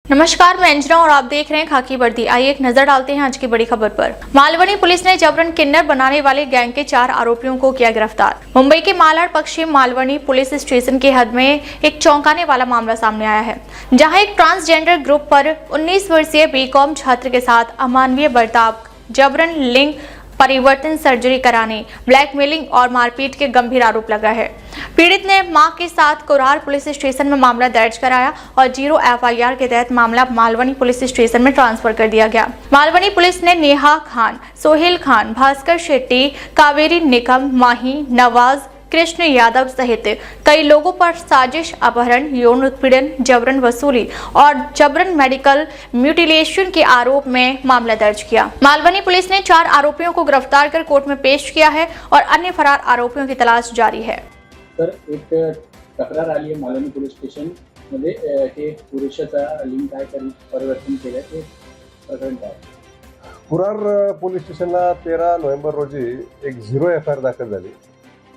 नमस्कार, मैं अंजना और आप देख रहे हैं खाकी वर्दी। आइए एक नजर डालते हैं आज की बड़ी खबर पर। मालवनी पुलिस ने जबरन किन्नर बनाने वाले गैंग के 4 आरोपियों को किया गिरफ्तार। मुंबई के मालाड पश्चिम मालवनी पुलिस स्टेशन की हद में एक चौंकाने वाला मामला सामने आया है, जहां एक ट्रांसजेंडर ग्रुप पर 19 वर्षीय बीकॉम छात्र के साथ अमानवीय बर्ताव, जबरन लिंग परिवर्तन सर्जरी कराने, ब्लैकमेलिंग और मारपीट के गंभीर आरोप लगा है। पीड़ित ने मां के साथ कोरार पुलिस स्टेशन में मामला दर्ज कराया और 0 FIR के तहत मामला मालवनी पुलिस स्टेशन में ट्रांसफर कर दिया गया। मालवनी पुलिस ने नेहा खान, सोहेल खान, भास्कर शेट्टी, कावेरी निकम, माही, नवाज, कृष्ण यादव सहित कई लोगों पर साजिश, अपहरण, यौन उत्पीड़न, जबरन वसूली और जबरन मेडिकल म्यूटिलेशन के आरोप में मामला दर्ज किया। मालवनी पुलिस ने 4 आरोपियों को गिरफ्तार कर कोर्ट में पेश किया है और अन्य फरार आरोपियों की तलाश जारी है। तर एक तक्रार आली आहे मालवणी पोलीस स्टेशन मध्ये हे पुरुषाचा लिंग काय परिवर्तन केलं ते प्रकरण काय? कुरार पोलीस स्टेशनला 13 नोव्हेंबर रोजी एक 0 FIR दाखल झाली।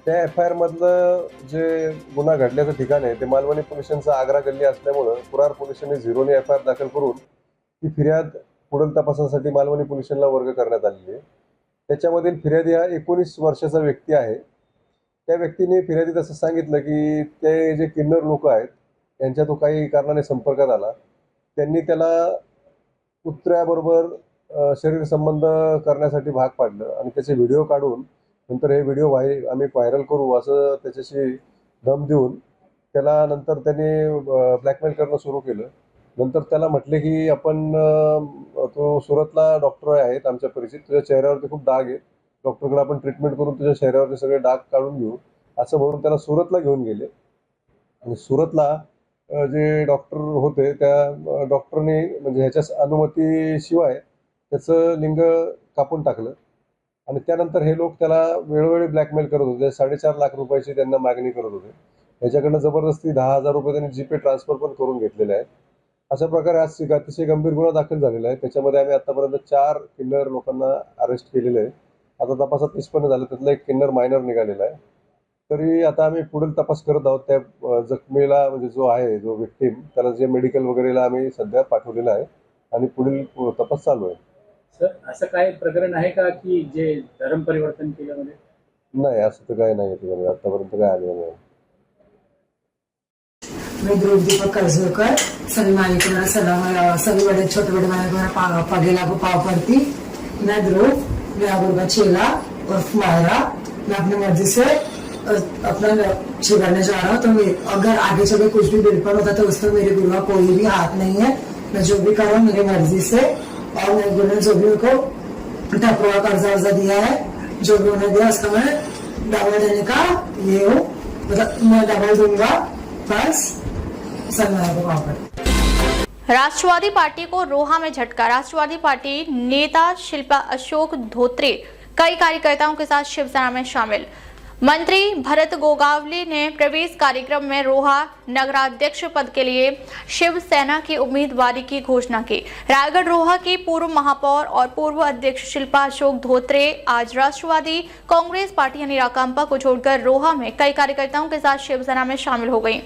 त्या FIR मधलं जे गुन्हा घडल्याचं ठिकाण आहे ते मालवणी पोलीस स्टेशनचा आग्रा गल्ली असल्यामुळं कुरार पोलीस स्टेशनने 0 FIR दाखल करून ती फिर्याद पुढील तपासासाठी मालवणी पोलीस स्टेशनला वर्ग करण्यात आलेली आहे। त्याच्यामधील फिर्यादी हा 19 वर्षाचा व्यक्ती आहे। त्या व्यक्तीने फिर्यादीत असं सांगितलं की ते जे किन्नर लोक आहेत यांच्या तो काही कारणाने संपर्कात आला, त्यांनी त्याला कुत्र्याबरोबर शरीर संबंध करण्यासाठी भाग पाडलं आणि त्याचे व्हिडिओ काढून नंतर हे व्हिडिओ आम्ही व्हायरल करू असं त्याच्याशी दम देऊन त्याला नंतर त्याने ब्लॅकमेल करणं सुरू केलं। नंतर त्याला म्हटले की आपण तो सुरतला डॉक्टर आहेत आमच्या परिचित, तुझ्या चेहऱ्यावरती खूप डाग आहेत, डॉक्टरकडे आपण ट्रीटमेंट करून तुझ्या चेहऱ्यावरचे सगळे डाग काढून घेऊ असं म्हणून त्याला सुरतला घेऊन गेले। आणि सुरतला जे डॉक्टर होते त्या डॉक्टरने म्हणजे ह्याच्या अनुमतीशिवाय त्याचं लिंग कापून टाकलं आणि त्यानंतर हे लोक त्याला वेळोवेळी ब्लॅकमेल करत होते। 4.5 लाख रुपयाची त्यांना मागणी करत होते। ह्याच्याकडनं जबरदस्ती 10,000 रुपये त्यांनी जीपे ट्रान्सफर पण करून घेतलेले आहेत। अशा प्रकारे आज अतिशय गंभीर गुन्हा दाखल झालेला आहे। त्याच्यामध्ये आम्ही आतापर्यंत 4 किन्नर लोकांना अरेस्ट केलेले आहे। आता तपासात निष्पन्न झालं त्यातला एक किन्नर मायनर निघालेला आहे। तरी आता आम्ही पुढील तपास करत आहोत। त्या जखमीला म्हणजे जो आहे जो विक्टीम त्याला जे मेडिकल वगैरेला आम्ही सध्या पाठवलेलं आहे आणि पुढील तपास चालू आहे। सर असं काय प्रकरण आहे का की जे धर्म परिवर्तन केल्यामध्ये? नाही, असं तर काय नाही त्याच्यामध्ये आतापर्यंत काय आलेलं नाही। मैं ध्रुव दीपक कर्जोकर सभी मालिकों में सलाम सभी बड़े छोटे बड़े मालिकों पगेला को पाव पड़ती। मैं ध्रुव, मैं अबुर्गा चेला और मायरा, मैं अपनी मर्जी से अपना छिपाने जा रहा हूँ। तो अगर आगे चले कुछ भी बिल्कुल होता तो उसमें मेरे गुरु का कोई भी हाथ नहीं है। मैं जो भी कर रहा हूँ मेरी मर्जी से और मेरे गुरु ने जो भी उनको टपरा कर्जा वर्जा दिया है, जो भी उन्हें दिया उसका मैं डबल देने का ये हूँ, मतलब मैं डबल दूंगा बस। राष्ट्रवादी पार्टी को रोहा में झटका। राष्ट्रवादी पार्टी नेता शिल्पा अशोक धोत्रे कई कार्यकर्ताओं के साथ शिवसेना में शामिल। मंत्री भरत गोगावले ने प्रवेश कार्यक्रम में रोहा नगराध्यक्ष पद के लिए शिवसेना की उम्मीदवारी की घोषणा की। रायगढ़ रोहा की पूर्व महापौर और पूर्व अध्यक्ष शिल्पा अशोक धोत्रे आज राष्ट्रवादी कांग्रेस पार्टी यानी राकांपा को छोड़कर रोहा में कई कार्यकर्ताओं के साथ शिवसेना में शामिल हो गई।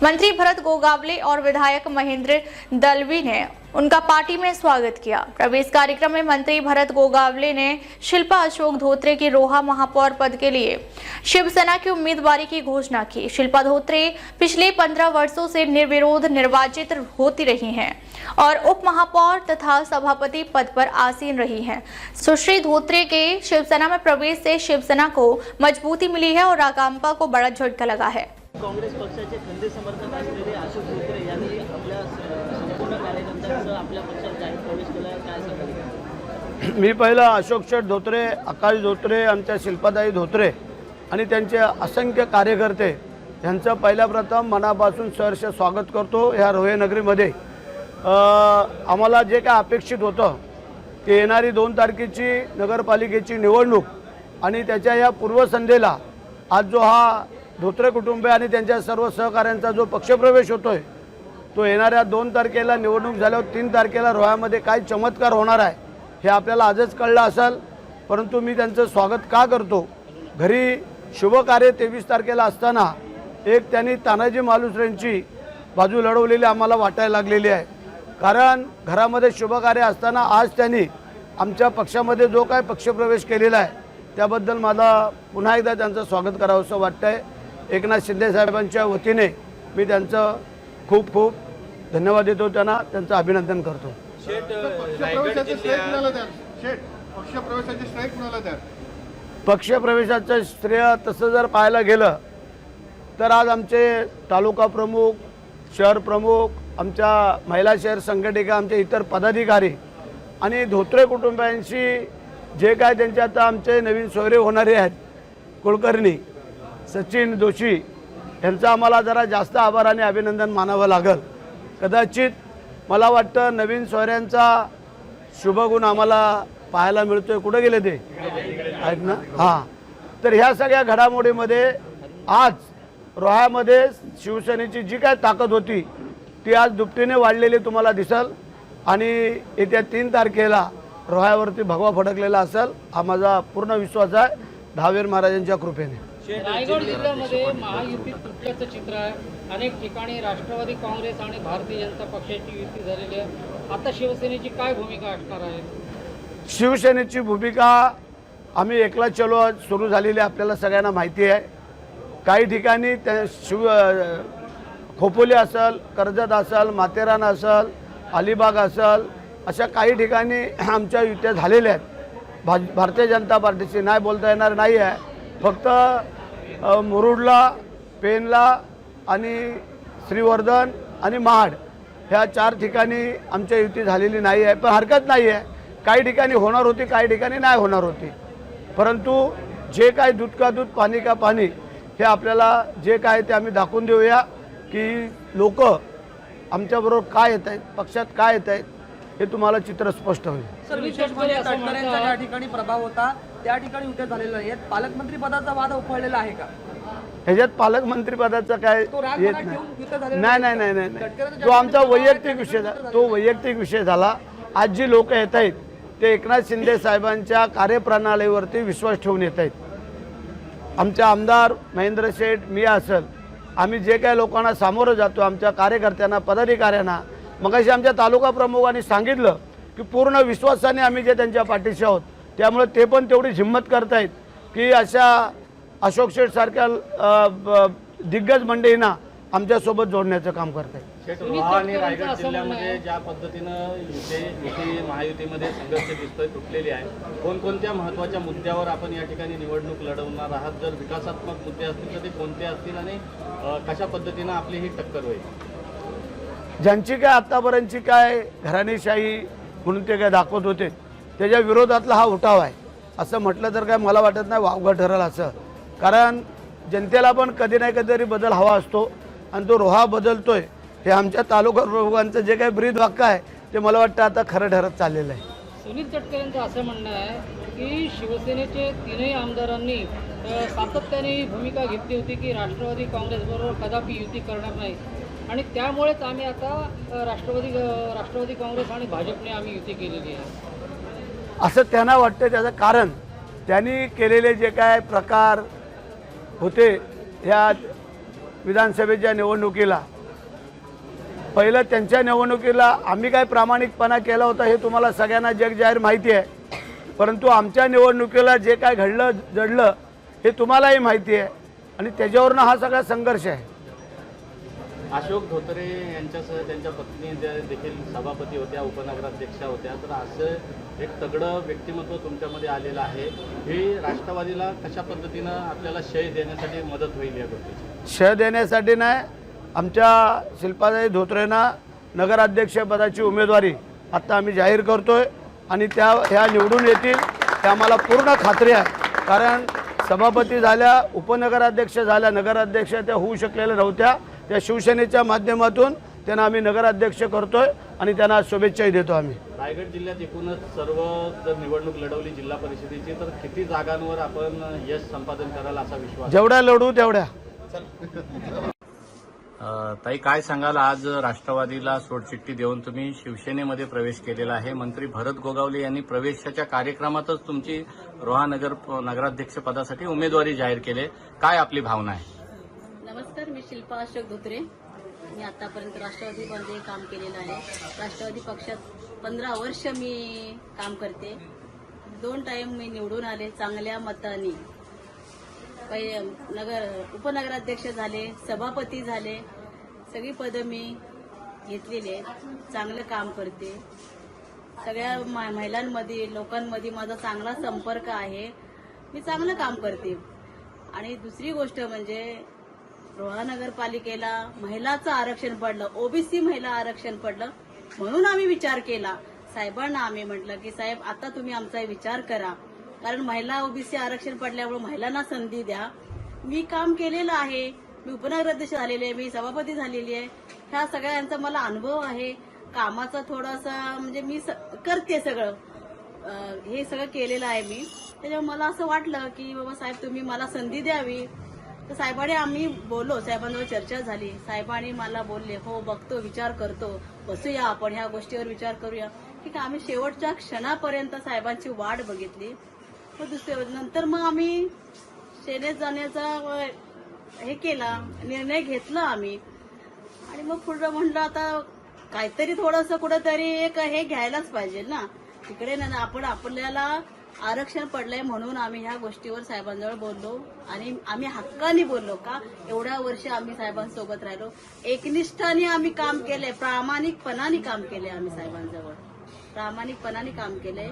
मंत्री भरत गोगावले और विधायक महेंद्र दलवी ने उनका पार्टी में स्वागत किया। प्रवेश कार्यक्रम में मंत्री भरत गोगावले ने शिल्पा अशोक धोत्रे की रोहा महापौर पद के लिए शिवसेना की उम्मीदवारी की घोषणा की। शिल्पा धोत्रे पिछले 15 वर्षों से निर्विरोध निर्वाचित होती रही हैं और उप महापौर तथा सभापति पद पर आसीन रही हैं। सुश्री धोत्रे के शिवसेना में प्रवेश से शिवसेना को मजबूती मिली है और राकांपा को बड़ा झटका लगा है। काँग्रेस पक्षाचे खंदे समर्थक असलेले अशोक धोत्रे यांनी आपल्या संपूर्ण कार्यकर्त्यांसह आपल्या पक्षात जाहीर प्रवेश केला आहे, काय सांगाल? मी पहिला अशोक शेठ धोत्रे, आकाश धोत्रे, आमच्या शिल्पाताई धोत्रे आणि त्यांचे असंख्य कार्यकर्ते यांचं पहिल्या प्रथम मनापासून सहर्ष स्वागत करतो ह्या रोहे नगरीमध्ये। आम्हाला जे काय अपेक्षित होतं की येणारी 2 तारखेची नगरपालिकेची निवडणूक आणि त्याच्या या पूर्वसंध्येला आज जो हा धोत्रे कुटुंब आणि त्यांच्या सर्व सहकाऱ्यांचा जो पक्षप्रवेश होतोय तो येणाऱ्या 2 तारखेला निवडणूक झाल्यावर 3 तारखेला रोह्यामध्ये काय चमत्कार होणार आहे हे आपल्याला आजच कळलं असेल। परंतु मी त्यांचं स्वागत का करतो, घरी शुभ कार्य 23 तारखेला असताना एक त्यांनी तानाजी मालुसरेंची बाजू लढवलेली आम्हाला वाटायला लागलेली आहे। कारण घरामध्ये शुभकार्य असताना आज त्यांनी आमच्या पक्षामध्ये जो काय पक्षप्रवेश केलेला आहे त्याबद्दल मला पुन्हा एकदा त्यांचं स्वागत करावंसं वाटतंय. एकनाथ शिंदे साहेबांच्या वतीने मी त्यांचं खूप खूप धन्यवाद देतो, त्यांना त्यांचं अभिनंदन करतो. पक्षप्रवेशाचं श्रेय तसं जर पाहायला गेलं तर आज आमचे तालुका प्रमुख, शहर प्रमुख, आमच्या महिला शहर संघटिका, आमचे इतर पदाधिकारी आणि धोत्रे कुटुंबियांशी जे काय त्यांचे आता आमचे नवीन सोयरे होणारे आहेत, कुलकर्णी, सचिन जोशी, यांचा आम्हाला जरा जास्त आभार आणि अभिनंदन मानावं लागेल. कदाचित मला वाटतं नवीन सोयऱ्यांचा शुभगुण आम्हाला पाहायला मिळतोय. कुठं गेले ते आहेत ना? हां. तर ह्या सगळ्या घडामोडीमध्ये आज रोह्यामध्ये शिवसेनेची जी काय ताकद होती ती आज दुपटीने वाढलेली तुम्हाला दिसल आणि येत्या 3 तारखेला रोह्यावरती भगवा फडकलेला असेल हा माझा पूर्ण विश्वास आहे, दहावीर महाराजांच्या कृपेने. रायगड जिल्ह्यामध्ये महायुतीत तुटल्याचं चित्र आहे. अनेक ठिकाणी राष्ट्रवादी काँग्रेस आणि भारतीय जनता पक्षाची युती झालेली आहे. आता शिवसेनेची काय भूमिका असणार आहे? शिवसेनेची भूमिका आम्ही एकला चलो सुरू झालेली आपल्याला सगळ्यांना माहिती आहे. काही ठिकाणी त्या खोपोली असेल, कर्जत असेल, माथेरान असेल, अलिबाग असेल, अशा काही ठिकाणी आमच्या युत्या झालेल्या आहेत. भारतीय जनता पार्टीची नाही बोलता येणार नाही आहे. फक्त मुरुडला, पेनला आणि श्रीवर्धन आणि महाड ह्या 4 ठिकाणी आमच्या युती झालेली नाही आहे. पण हरकत नाही आहे, काही ठिकाणी होणार होती, काही ठिकाणी नाही होणार होती. परंतु जे काय दूध का दूध पाणी का पाणी हे आपल्याला जे काय ते आम्ही दाखवून देऊया की लोक आमच्याबरोबर काय येत आहेत, पक्षात काय येत आहेत हे तुम्हाला चित्र स्पष्ट होईल. सर, विशेष म्हणजे तटकरेंचा ज्या ठिकाणी प्रभाव होता त्या ठिकाणी युत्या झालेल्या नाहीत. पालकमंत्री पदाचा वाद उफाळलेला आहे का? ह्याच्यात पालकमंत्री पदाचा काय येत नाही. नाही नाही नाही नाही, तो आमचा वैयक्तिक विषय झाला, तो वैयक्तिक विषय झाला. आज जी लोक येत आहेत ते एकनाथ शिंदे साहेबांच्या कार्यप्रणालीवरती विश्वास ठेवून येत आहेत. आमच्या आमदार महेंद्र शेठ, मी असेल, आम्ही जे काही लोकांना सामोरं जातो, आमच्या कार्यकर्त्यांना, पदाधिकाऱ्यांना, मगाशी आमच्या तालुका प्रमुखांनी सांगितलं की पूर्ण विश्वासाने आम्ही जे त्यांच्या पाठीशी आहोत. त्यामुळे ते पण तेवढी हिंमत करतायत की अशा अशोक शेठ सारख्या दिग्गज मंडळींना आमच्यासोबत जोडण्याचं काम करतायत. रोहा आणि रायगड जिल्ह्यामध्ये ज्या पद्धतीनं युती महायुतीमध्ये संघर्ष दिसतोय, तुटलेली आहे, कोणकोणत्या महत्त्वाच्या मुद्द्यावर आपण या ठिकाणी निवडणूक लढवणार आहात? जर विकासात्मक मुद्दे असतील तर ते कोणते असतील आणि कशा पद्धतीनं आपली ही टक्कर होईल? ज्यांची काय आत्तापर्यंतची काय घराणेशाही म्हणून ते काय दाखवत होते त्याच्या विरोधातला हा उठाव आहे. असं म्हटलं तर काय मला वाटत नाही वावगं ठरेल असं. कारण जनतेला पण कधी नाही कधीतरी बदल हवा असतो आणि तो रोहा बदलतोय हे आमच्या तालुका प्रमुखांचं जे काही ब्रीद वाक्य आहे ते मला वाटतं आता खरं ठरत चाललेलं आहे. सुनील तटकरेंचं असं म्हणणं आहे की शिवसेनेचे 3ही आमदारांनी सातत्याने ही भूमिका घेतली होती की राष्ट्रवादी काँग्रेसबरोबर कदापि युती करणार नाही आणि त्यामुळेच आम्ही आता राष्ट्रवादी काँग्रेस आणि भाजपने आम्ही युती केलेली आहे असं त्यांना वाटतं. त्याचं कारण त्यांनी केलेले जे काय प्रकार होते ह्या विधानसभेच्या निवडणुकीला, पहिलं त्यांच्या निवडणुकीला आम्ही काय प्रामाणिकपणा केला होता हे तुम्हाला सगळ्यांना जगजाहीर माहिती आहे. परंतु आमच्या निवडणुकीला जे काय घडलं जडलं हे तुम्हालाही माहिती आहे आणि त्याच्यावरनं हा सगळा संघर्ष आहे. अशोक धोत्रे यांच्यासह त्यांच्या पत्नी देखील सभापती होत्या, उपनगराध्यक्षा होत्या. तर असं एक तगडं व्यक्तिमत्व तुमच्यामध्ये आलेलं आहे. हे राष्ट्रवादीला कशा पद्धतीनं आपल्याला श्रेय देण्यासाठी मदत होईल? या गोष्टीची श्रेय देण्यासाठी नाही, आमच्या शिल्पाताई धोत्रेंना नगराध्यक्षपदाची उमेदवारी आत्ता आम्ही जाहीर करतोय आणि ह्या निवडून येतील हे आम्हाला पूर्ण खात्री आहे. कारण सभापती झाल्या, उपनगराध्यक्ष झाल्या, नगराध्यक्ष त्या होऊ शकलेल्या नव्हत्या. त्या शिवसेनेच्या माध्यमातून त्यांना आम्ही नगराध्यक्ष करतोय आणि त्यांना शुभेच्छाही देतो. आम्ही रायगड जिल्ह्यात एकूणच सर्व जर निवडणूक लढवली जिल्हा परिषदेची तर किती जागांवर आपण यश संपादन कराल असा विश्वास? जेवढ्या लढू तेवढ्या. ताई, काय सांगाल? आज राष्ट्रवादीला सोडचिठ्ठी देऊन तुम्ही शिवसेनेमध्ये प्रवेश केलेला आहे. मंत्री भरत गोगावले यांनी प्रवेशाच्या कार्यक्रमातच तुमची रोहा नगराध्यक्ष पदासाठी उमेदवारी जाहीर केली. काय आपली भावना आहे? नमस्कार, मी शिल्पा अशोक धोत्रे. मी आतापर्यंत राष्ट्रवादीमध्ये काम केलेलं आहे. राष्ट्रवादी पक्षात 15 वर्ष मी काम करते. 2 टाइम मी निवडून आले चांगल्या मताने. उपनगराध्यक्ष झाले, सभापती झाले, सगळी पदं मी घेतलेली आहेत. चांगलं काम करते. सगळ्या महिलांमध्ये लोकांमध्ये माझा चांगला संपर्क आहे. मी चांगलं काम करते. आणि दुसरी गोष्ट म्हणजे रोहा नगरपालिकेला महिलाचं आरक्षण पडलं, ओबीसी महिला आरक्षण पडलं, म्हणून आम्ही विचार केला. साहेबांना आम्ही म्हटलं की साहेब आता तुम्ही आमचा विचार करा, कारण महिला ओबीसी आरक्षण पडल्यामुळे महिलांना संधी द्या. मी काम केलेलं आहे. मी उपनगराध्यक्ष झालेली आहे, मी सभापती झालेली आहे. ह्या सगळ्यांचा मला अनुभव आहे. कामाचा थोडासा म्हणजे मी करते सगळं, हे सगळं केलेलं आहे मी. त्याच्यामुळे मला असं वाटलं की बाबा साहेब तुम्ही मला संधी द्यावी. तर साहेबांनी आम्ही बोललो, साहेबांवर चर्चा झाली. साहेबांनी मला बोलले हो बघतो, विचार करतो, बसूया आपण ह्या गोष्टीवर विचार करूया. ठीक आहे. आम्ही शेवटच्या क्षणापर्यंत साहेबांची वाट बघितली. नंतर मग आम्ही सेनेत जाण्याचा हे केला, निर्णय घेतला आम्ही. आणि मग पुढं म्हणलं आता काहीतरी थोडंसं कुठंतरी एक हे घ्यायलाच पाहिजे ना. तिकडे ना आपण आपल्याला आरक्षण पडलंय म्हणून आम्ही ह्या गोष्टीवर साहेबांजवळ बोललो आणि आम्ही हक्काने बोललो. का एवढ्या वर्ष आम्ही साहेबांसोबत राहिलो, एकनिष्ठाने आम्ही काम केलंय, प्रामाणिकपणाने काम केलंय. आम्ही साहेबांजवळ प्रामाणिकपणाने काम केलंय.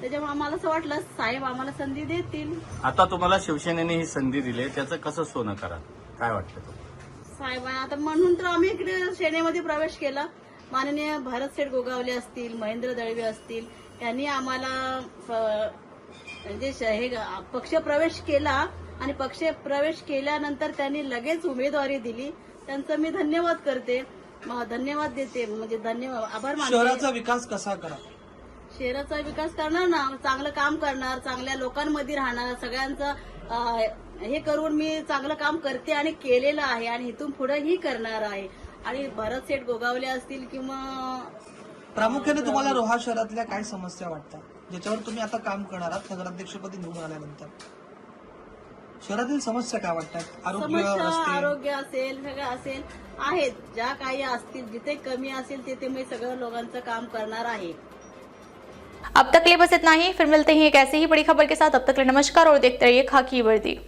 त्याच्यामुळे आम्हाला असं वाटलं साहेब आम्हाला संधी देतील. आता तुम्हाला शिवसेनेने ही संधी दिली, त्याचं कसं सोनं करा, काय वाटतं तुम्हाला? साहेब आता म्हणून तर आम्ही इकडे सेनेमध्ये प्रवेश केला. माननीय भरतसेठ गोगावले असतील, महेंद्र दळवे असतील, यांनी आम्हाला म्हणजे हे पक्ष प्रवेश केला आणि पक्ष प्रवेश केल्यानंतर त्यांनी लगेच उमेदवारी दिली. त्यांचं मी धन्यवाद करते, धन्यवाद देते, म्हणजे धन्यवाद आभार मानते. शहराचा विकास कसा करा? शहराचा विकास करणार ना, चांगलं काम करणार, चांगल्या लोकांमध्ये राहणार, सगळ्यांचं हे करून मी चांगलं काम करते आणि केलेलं आहे आणि इथून पुढेही करणार आहे. आणि भरतसेठ गोगावले असतील किंवा प्रामुख्याने तुम्हाला रोहा शहरातल्या काय समस्या वाटतात ज्याच्यावर तुम्ही आता काम करणार आहात नगराध्यक्षपदी निवडून आल्यानंतर? शहरातील समस्या काय वाटतात? आरोग्य असेल, सगळं असेल, आहेत ज्या काही असतील, जिथे कमी असेल तिथे मी सगळं लोकांचं काम करणार आहे. अब तक के लिए बस इतना ही. फिर मिलते हैं एक ऐसी ही बड़ी खबर के साथ. अब तक के लिए नमस्कार और देखते रहिए खाकी वर्दी.